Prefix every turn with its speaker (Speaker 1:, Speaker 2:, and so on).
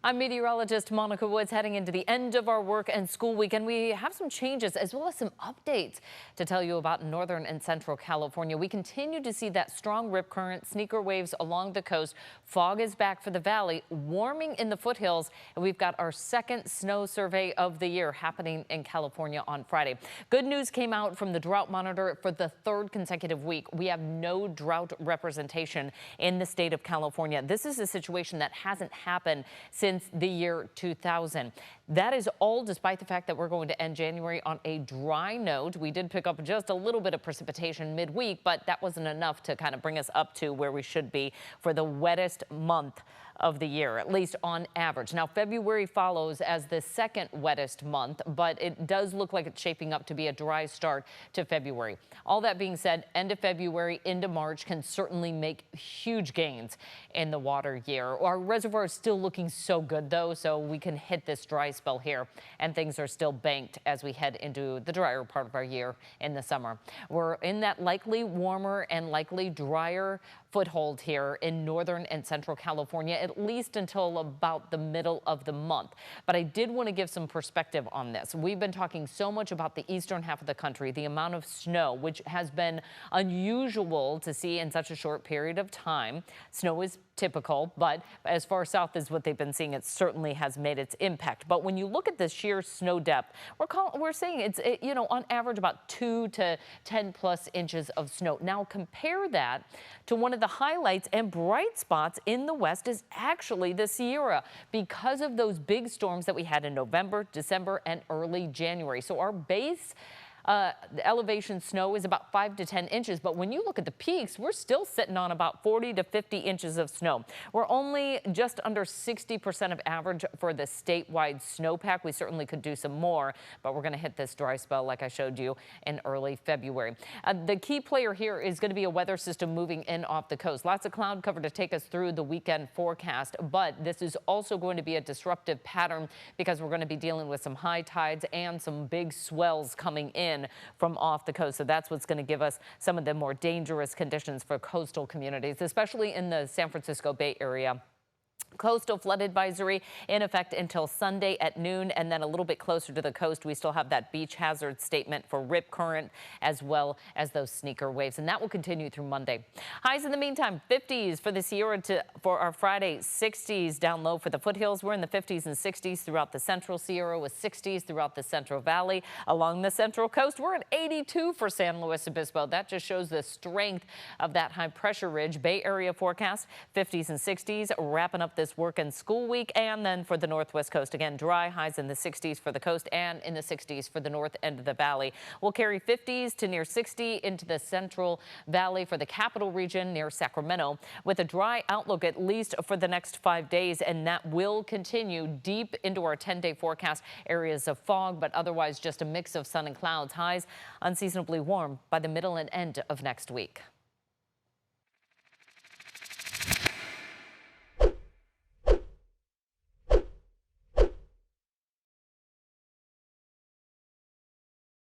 Speaker 1: I'm meteorologist Monica Woods, heading into the end of our work and school week, and we have some changes as well as some updates to tell you about northern and central California. We continue to see that strong rip current, sneaker waves along the coast. Fog is back for the valley, warming in the foothills, and we've got our second snow survey of the year happening in California on Friday. Good news came out from the drought monitor for the third consecutive week. We have no drought representation in the state of California. This is a situation that hasn't happened since the year 2000. That is all despite the fact that we're going to end January on a dry note. We did pick up just a little bit of precipitation midweek, but that wasn't enough to kind of bring us up to where we should be for the wettest month of the year, at least on average. Now, February follows as the second wettest month, but it does look like it's shaping up to be a dry start to February. All that being said, end of February into March can certainly make huge gains in the water year. Our reservoir is still looking so good, though, so we can hit this dry spell here, and things are still banked as we head into the drier part of our year in the summer. We're in that likely warmer and likely drier foothold here in northern and central California, at least until about the middle of the month. But I did want to give some perspective on this. We've been talking so much about the eastern half of the country, the amount of snow, which has been unusual to see in such a short period of time. Snow is typical, but as far south as what they've been seeing, it certainly has made its impact. But when you look at the sheer snow depth, we're saying it's on average about 2 to 10 plus inches of snow. Now compare that to one of the highlights and bright spots in the west is actually the Sierra, because of those big storms that we had in November, December, and early January. So our base elevation snow is about 5 to 10 inches, but when you look at the peaks, we're still sitting on about 40 to 50 inches of snow. We're only just under 60% of average for the statewide snowpack. We certainly could do some more, but we're going to hit this dry spell like I showed you in early February. The key player here is going to be a weather system moving in off the coast. Lots of cloud cover to take us through the weekend forecast, but this is also going to be a disruptive pattern because we're going to be dealing with some high tides and some big swells coming in from off the coast. So that's what's going to give us some of the more dangerous conditions for coastal communities, especially in the San Francisco Bay Area. Coastal flood advisory in effect until Sunday at noon, and then a little bit closer to the coast, we still have that beach hazard statement for rip current as well as those sneaker waves, and that will continue through Monday. Highs in the meantime, 50s for the Sierra for our Friday, 60s down low for the foothills. We're in the 50s and 60s throughout the central Sierra, with 60s throughout the Central Valley. Along the central coast, we're at 82 for San Luis Obispo. That just shows the strength of that high pressure ridge. Bay Area forecast, 50s and 60s, wrapping up this work and school week. And then for the northwest coast, again, dry, highs in the 60s for the coast and in the 60s for the north end of the valley. We'll carry 50s to near 60 into the Central Valley for the capital region near Sacramento, with a dry outlook at least for the next 5 days, and that will continue deep into our 10-day forecast. Areas of fog, but otherwise just a mix of sun and clouds. Highs unseasonably warm by the middle and end of next week.